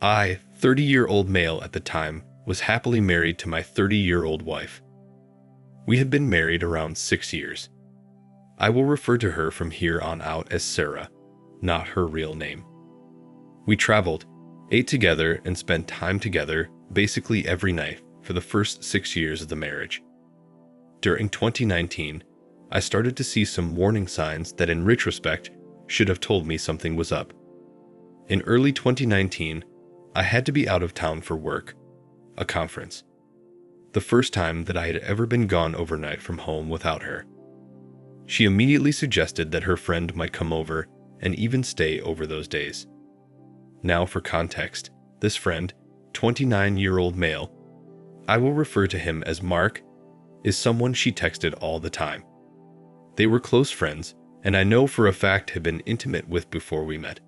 I, 30-year-old male at the time, was happily married to my 30-year-old wife. We had been married around 6 years. I will refer to her from here on out as Sarah, not her real name. We traveled, ate together, and spent time together basically every night for the first 6 years of the marriage. During 2019, I started to see some warning signs that in retrospect should have told me something was up. In early 2019, I had to be out of town for work, a conference. The first time that I had ever been gone overnight from home without her. She immediately suggested that her friend might come over and even stay over those days. Now for context, this friend, 29-year-old male, I will refer to him as Mark, is someone she texted all the time. They were close friends, and I know for a fact had been intimate with before we met.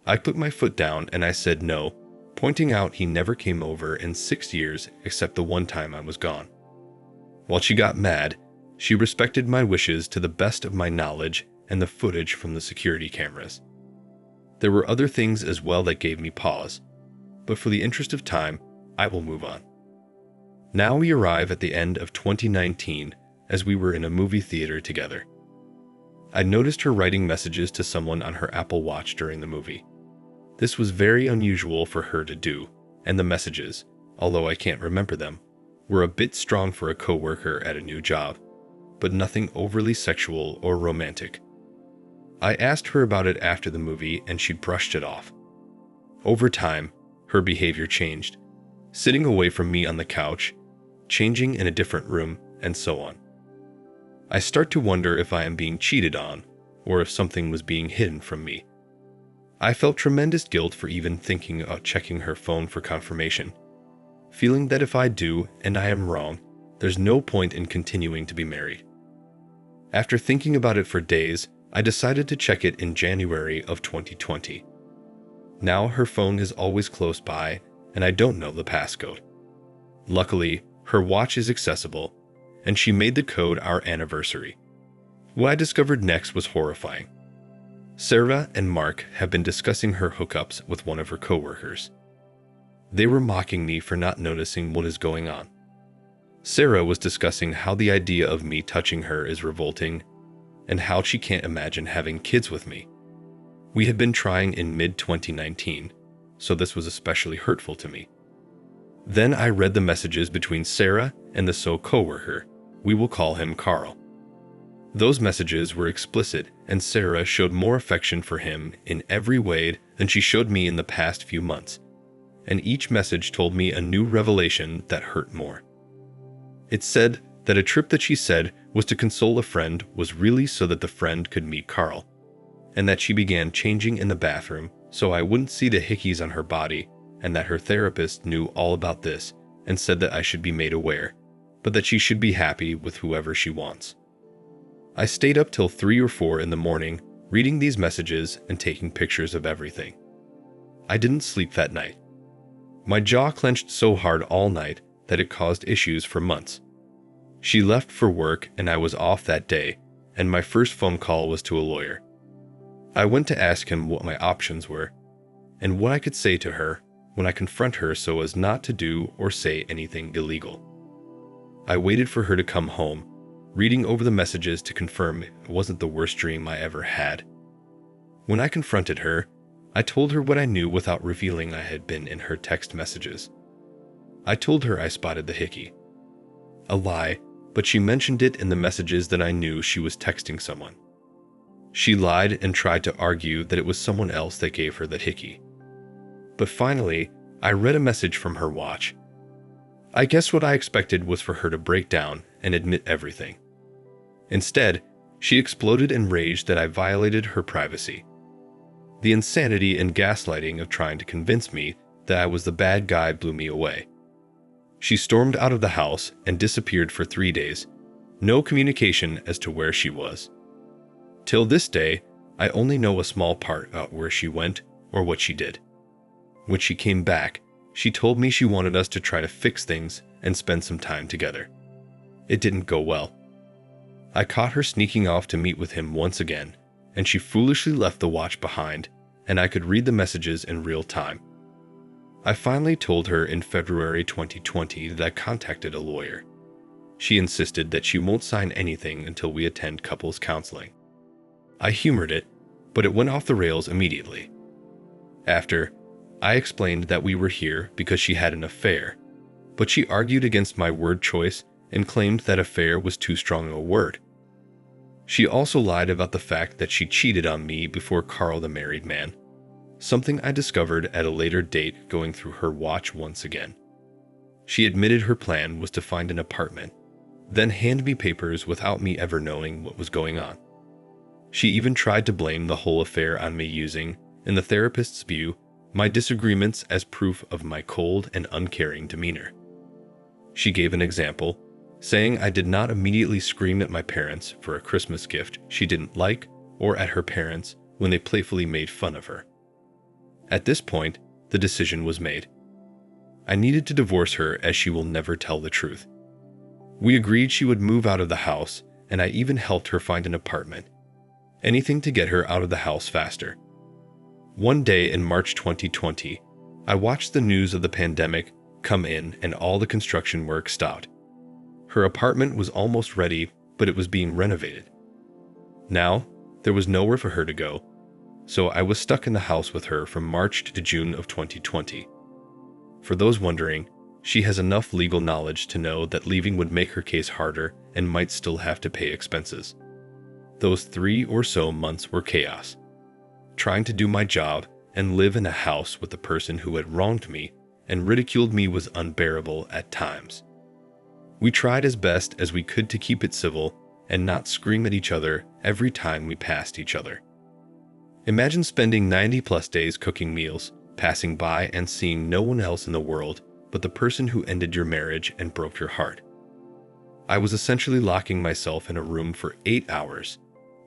I put my foot down and I said no, pointing out he never came over in 6 years except the one time I was gone. While she got mad, she respected my wishes to the best of my knowledge and the footage from the security cameras. There were other things as well that gave me pause, but for the interest of time, I will move on. Now we arrive at the end of 2019 as we were in a movie theater together. I noticed her writing messages to someone on her Apple Watch during the movie. This was very unusual for her to do, and the messages, although I can't remember them, were a bit strong for a coworker at a new job, but nothing overly sexual or romantic. I asked her about it after the movie and she brushed it off. Over time, her behavior changed, sitting away from me on the couch, changing in a different room, and so on. I start to wonder if I am being cheated on, or if something was being hidden from me. I felt tremendous guilt for even thinking about checking her phone for confirmation, feeling that if I do and I am wrong, there's no point in continuing to be married. After thinking about it for days, I decided to check it in January of 2020. Now her phone is always close by, and I don't know the passcode. Luckily, her watch is accessible, and she made the code our anniversary. What I discovered next was horrifying. Sarah and Mark have been discussing her hookups with one of her coworkers. They were mocking me for not noticing what is going on. Sarah was discussing how the idea of me touching her is revolting, and how she can't imagine having kids with me. We had been trying in mid-2019, so this was especially hurtful to me. Then I read the messages between Sarah and the coworker. We will call him Carl. Those messages were explicit, and Sarah showed more affection for him in every way than she showed me in the past few months, and each message told me a new revelation that hurt more. It said that a trip that she said was to console a friend was really so that the friend could meet Carl, and that she began changing in the bathroom so I wouldn't see the hickeys on her body, and that her therapist knew all about this and said that I should be made aware, but that she should be happy with whoever she wants. I stayed up till 3 or 4 in the morning reading these messages and taking pictures of everything. I didn't sleep that night. My jaw clenched so hard all night that it caused issues for months. She left for work and I was off that day, and my first phone call was to a lawyer. I went to ask him what my options were, and what I could say to her when I confront her so as not to do or say anything illegal. I waited for her to come home, reading over the messages to confirm it wasn't the worst dream I ever had. When I confronted her, I told her what I knew without revealing I had been in her text messages. I told her I spotted the hickey. A lie, but she mentioned it in the messages that I knew she was texting someone. She lied and tried to argue that it was someone else that gave her the hickey. But finally, I read a message from her watch. I guess what I expected was for her to break down and admit everything. Instead, she exploded in rage that I violated her privacy. The insanity and gaslighting of trying to convince me that I was the bad guy blew me away. She stormed out of the house and disappeared for 3 days, no communication as to where she was. Till this day, I only know a small part about where she went or what she did. When she came back, she told me she wanted us to try to fix things and spend some time together. It didn't go well. I caught her sneaking off to meet with him once again, and she foolishly left the watch behind, and I could read the messages in real time. I finally told her in February 2020 that I contacted a lawyer. She insisted that she won't sign anything until we attend couples counseling. I humored it, but it went off the rails immediately. After, I explained that we were here because she had an affair, but she argued against my word choice and claimed that affair was too strong a word. She also lied about the fact that she cheated on me before Carl, the married man, something I discovered at a later date going through her watch once again. She admitted her plan was to find an apartment, then hand me papers without me ever knowing what was going on. She even tried to blame the whole affair on me using, in the therapist's view, my disagreements as proof of my cold and uncaring demeanor. She gave an example, saying I did not immediately scream at my parents for a Christmas gift she didn't like or at her parents when they playfully made fun of her. At this point, the decision was made. I needed to divorce her as she will never tell the truth. We agreed she would move out of the house, and I even helped her find an apartment. Anything to get her out of the house faster. One day in March 2020, I watched the news of the pandemic come in and all the construction work stopped. Her apartment was almost ready, but it was being renovated. Now, there was nowhere for her to go, so I was stuck in the house with her from March to June of 2020. For those wondering, she has enough legal knowledge to know that leaving would make her case harder and might still have to pay expenses. Those 3 or so months were chaos. Trying to do my job and live in a house with the person who had wronged me and ridiculed me was unbearable at times. We tried as best as we could to keep it civil and not scream at each other every time we passed each other. Imagine spending 90+ days cooking meals, passing by and seeing no one else in the world but the person who ended your marriage and broke your heart. I was essentially locking myself in a room for 8 hours,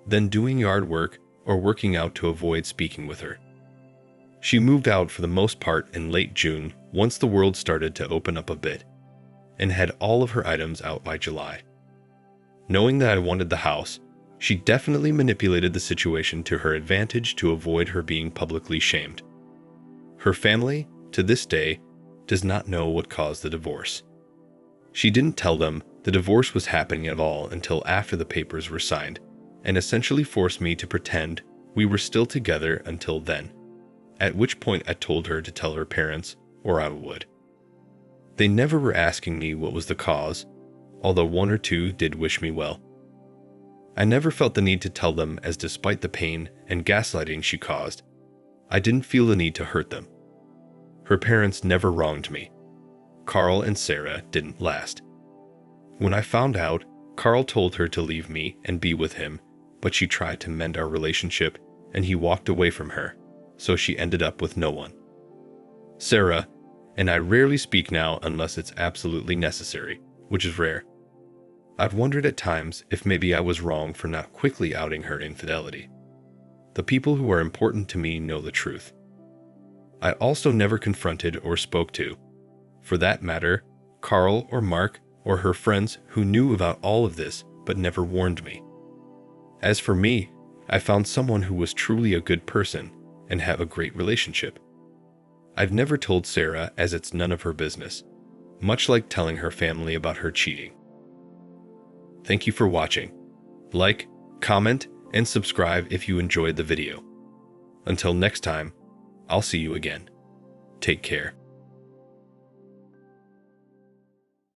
then doing yard work or working out to avoid speaking with her. She moved out for the most part in late June once the world started to open up a bit, and had all of her items out by July. Knowing that I wanted the house, she definitely manipulated the situation to her advantage to avoid her being publicly shamed. Her family, to this day, does not know what caused the divorce. She didn't tell them the divorce was happening at all until after the papers were signed, and essentially forced me to pretend we were still together until then, at which point I told her to tell her parents, or I would. They never were asking me what was the cause, although 1 or 2 did wish me well. I never felt the need to tell them, as despite the pain and gaslighting she caused, I didn't feel the need to hurt them. Her parents never wronged me. Carl and Sarah didn't last. When I found out, Carl told her to leave me and be with him, but she tried to mend our relationship and he walked away from her, so she ended up with no one. Sarah and I rarely speak now unless it's absolutely necessary, which is rare. I've wondered at times if maybe I was wrong for not quickly outing her infidelity. The people who are important to me know the truth. I also never confronted or spoke to, for that matter, Carl or Mark or her friends who knew about all of this but never warned me. As for me, I found someone who was truly a good person and have a great relationship. I've never told Sarah, as it's none of her business, much like telling her family about her cheating. Thank you for watching. Like, comment, and subscribe if you enjoyed the video. Until next time, I'll see you again. Take care.